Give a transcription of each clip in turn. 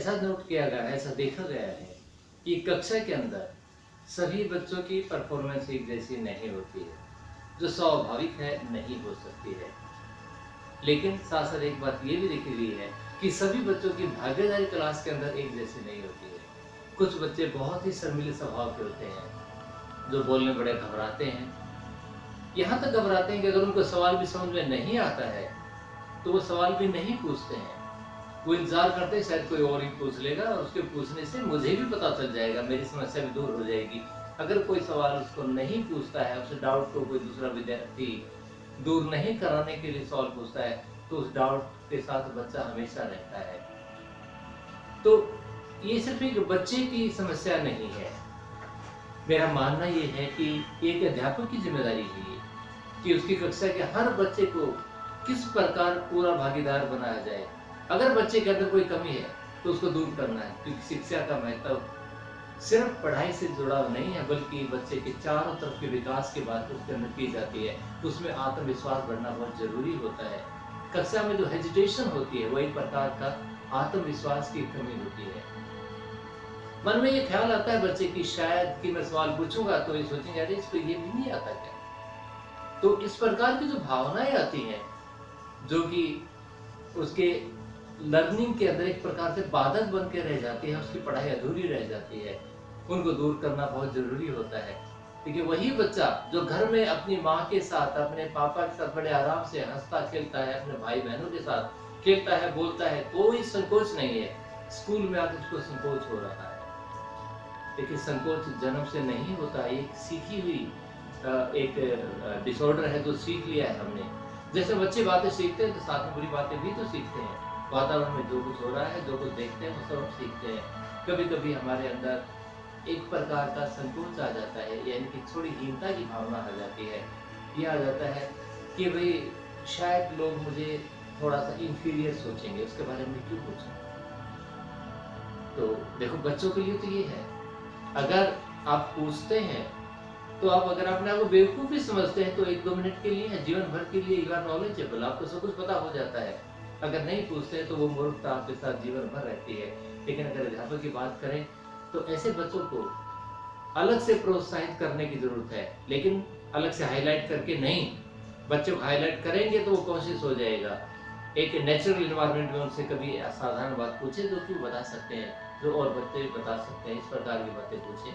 ऐसा नोट किया गया है, ऐसा देखा गया है कि कक्षा के अंदर सभी बच्चों की परफॉर्मेंस एक जैसी नहीं होती है, जो स्वाभाविक है नहीं हो सकती है। लेकिन साथ साथ एक बात ये भी देखी गई है कि सभी बच्चों की भागीदारी क्लास के अंदर एक जैसी नहीं होती है। कुछ बच्चे बहुत ही शर्मीले स्वभाव के होते हैं, जो बोलने में बड़े घबराते हैं। यहाँ तक घबराते हैं कि अगर उनको सवाल भी समझ में नहीं आता है तो वो सवाल भी नहीं पूछते हैं। वो इंतजार करते हैं शायद कोई और ही पूछ लेगा और उसके पूछने से मुझे भी पता चल जाएगा, मेरी समस्या भी दूर हो जाएगी। अगर कोई सवाल उसको नहीं पूछता है, उस डाउट को कोई दूसरा विद्यार्थी दूर नहीं कराने के लिए सवाल पूछता है, तो उस डाउट के साथ बच्चा हमेशा रहता है। तो ये सिर्फ एक बच्चे की समस्या नहीं है। मेरा मानना ये है कि एक अध्यापक की जिम्मेदारी है ये कि उसकी कक्षा के हर बच्चे को किस प्रकार पूरा भागीदार बनाया जाए। अगर बच्चे के अंदर कोई कमी है तो उसको दूर करना है, क्योंकि शिक्षा का महत्व सिर्फ पढ़ाई से जुड़ाव नहीं है, बल्कि बच्चे के चारों तरफ के विकास की बात उसके अंदर की जाती है। उसमें आत्मविश्वास बढ़ना बहुत जरूरी होता है। कक्षा में जो हेजिटेशन होती है वो एक प्रकार का आत्मविश्वास की कमी होती है। मन में ये ख्याल आता है बच्चे की शायद कि मैं सवाल पूछूंगा तो ये सोचेंगे अरे इसको ये भी नहीं आता क्या। तो इस प्रकार की जो भावनाएं आती हैं, जो कि उसके लर्निंग के अंदर एक प्रकार से बाधक बन के रह जाती है, उसकी पढ़ाई अधूरी रह जाती है, उनको दूर करना बहुत जरूरी होता है। क्योंकि वही बच्चा जो घर में अपनी माँ के साथ, अपने पापा के साथ बड़े आराम से हंसता खेलता है, अपने भाई बहनों के साथ खेलता है, बोलता है, कोई संकोच नहीं है, स्कूल में आकर उसको संकोच हो रहा है। लेकिन संकोच जन्म से नहीं होता, एक सीखी हुई एक डिसऑर्डर है जो सीख लिया है हमने। जैसे बच्चे बातें सीखते हैं तो साथ में बुरी बातें भी तो सीखते हैं। वातावरण में जो कुछ हो रहा है, जो कुछ देखते हैं, वो सब सीखते हैं। कभी कभी हमारे अंदर एक प्रकार का संकोच आ जाता है, यानी कि थोड़ी हीनता की भावना आ जाती है। ये आ जाता है कि भाई शायद लोग मुझे थोड़ा सा इंफीरियर सोचेंगे, उसके बारे में क्यों पूछें। तो देखो बच्चों के लिए तो ये है, अगर आप पूछते हैं तो आप अगर अपने आप को बेवकूफ भी समझते हैं तो 1-2 मिनट के लिए है, जीवन भर के लिए यू आर नॉलेजेबल, आपको सब कुछ पता हो जाता है। अगर नहीं पूछते हैं तो वो मूर्खता आपके साथ जीवन भर रहती है। लेकिन अगर अध्यापक की बात करें तो ऐसे बच्चों को अलग से प्रोत्साहित करने की जरूरत है, लेकिन अलग से हाईलाइट करके नहीं। बच्चों को हाईलाइट करेंगे तो वो कोशिश हो जाएगा। एक नेचुरल इन्वायरमेंट में उनसे कभी असाधारण बात पूछे जो कि बता सकते हैं, जो और बच्चे बता सकते हैं, इस प्रकार की बातें पूछें।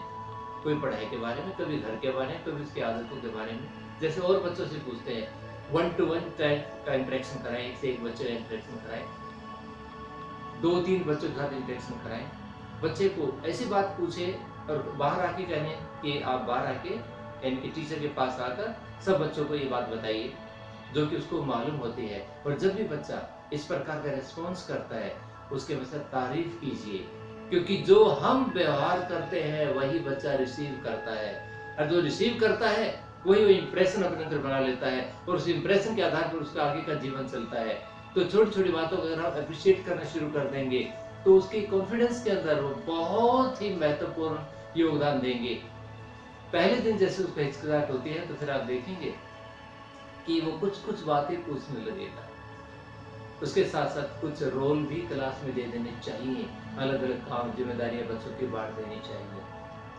कोई पढ़ाई के बारे में, कभी घर के बारे में, कभी उसकी आदतों के बारे में, जैसे और बच्चों से पूछते हैं। 1-to-1 टाइप का इंटरेक्शन कराएं, एक से एक बच्चे का इंटरेक्शन कराएं, 2-3 बच्चों के साथ इंटरेक्शन कराएं। बच्चे को ऐसी बात पूछे और बाहर आके कहने कि आप बाहर आके यानी कि टीचर के पास आकर सब बच्चों को ये बात बताइए जो कि उसको मालूम होती है। और जब भी बच्चा इस प्रकार का रिस्पॉन्स करता है उसके वजह तारीफ कीजिए, क्योंकि जो हम व्यवहार करते हैं वही बच्चा रिसीव करता है, और जो रिसीव करता है वही वो इम्प्रेशन अपने अंदर बना लेता है, और उस इम्प्रेशन के आधार पर उसका आगे का जीवन चलता है। तो छोटी छोटी बातों को अगर हम अप्रिशिएट करना शुरू कर देंगे तो उसकी कॉन्फिडेंस के अंदर वो बहुत ही महत्वपूर्ण योगदान देंगे। पहले दिन जैसे उसको हिचकिचाहट होती है तो फिर आप देखेंगे कि वो कुछ कुछ बातें पूछने लगेगा। उसके साथ साथ कुछ रोल भी क्लास में दे देने चाहिए, अलग अलग काम जिम्मेदारियां बच्चों की बांट देनी चाहिए,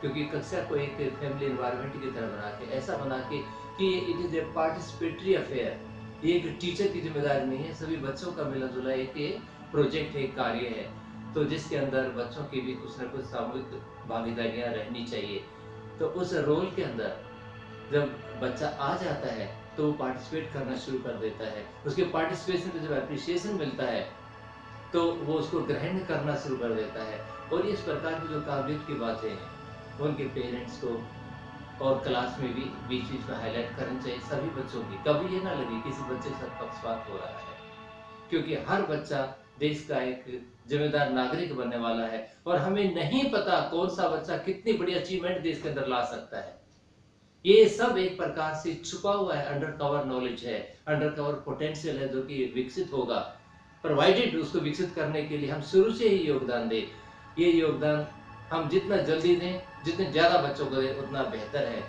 क्योंकि कक्षा को एक फैमिली एनवायरनमेंट की तरह बना के, ऐसा बना के कि it is a participatory affair, ये एक टीचर की जिम्मेदारी नहीं है, सभी बच्चों का मिला जुला एक प्रोजेक्ट है, एक कार्य है। तो जिसके अंदर बच्चों की भी कुछ न कुछ सामूहिक भागीदारियां रहनी चाहिए। तो उस रोल के अंदर जब बच्चा आ जाता है तो वो पार्टिसिपेट करना शुरू कर देता है। उसके पार्टिसिपेशन से जब एप्रिशिएशन मिलता है तो वो उसको ग्रहण करना शुरू कर देता है। और इस प्रकार की जो काबिलियत की बातें हैं उनके पेरेंट्स को और क्लास में भी बीच बीच में हाईलाइट करनी चाहिए सभी बच्चों की। कभी ये ना लगे किसी बच्चे के साथ पक्षपात हो रहा है, क्योंकि हर बच्चा देश का एक जिम्मेदार नागरिक बनने वाला है और हमें नहीं पता कौन सा बच्चा कितनी बड़ी अचीवमेंट देश के अंदर ला सकता है। ये सब एक प्रकार से छुपा हुआ है, अंडर कवर नॉलेज है, अंडर कवर पोटेंशियल है जो कि विकसित होगा, प्रोवाइडेड उसको विकसित करने के लिए हम शुरू से ही योगदान दें। ये योगदान हम जितना जल्दी दें, जितने ज्यादा बच्चों को दें उतना बेहतर है,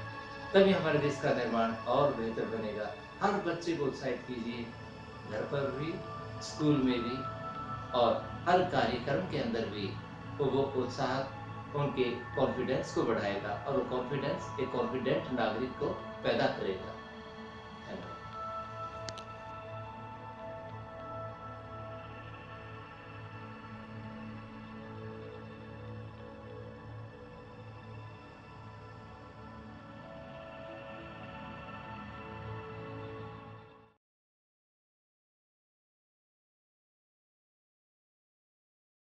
तभी हमारे देश का निर्माण और बेहतर बनेगा। हर बच्चे को उत्साहित कीजिए, घर पर भी, स्कूल में भी, और हर कार्यक्रम के अंदर भी वो उत्साह उनके कॉन्फिडेंस को बढ़ाएगा और वो कॉन्फिडेंस एक कॉन्फिडेंट नागरिक को पैदा करेगा।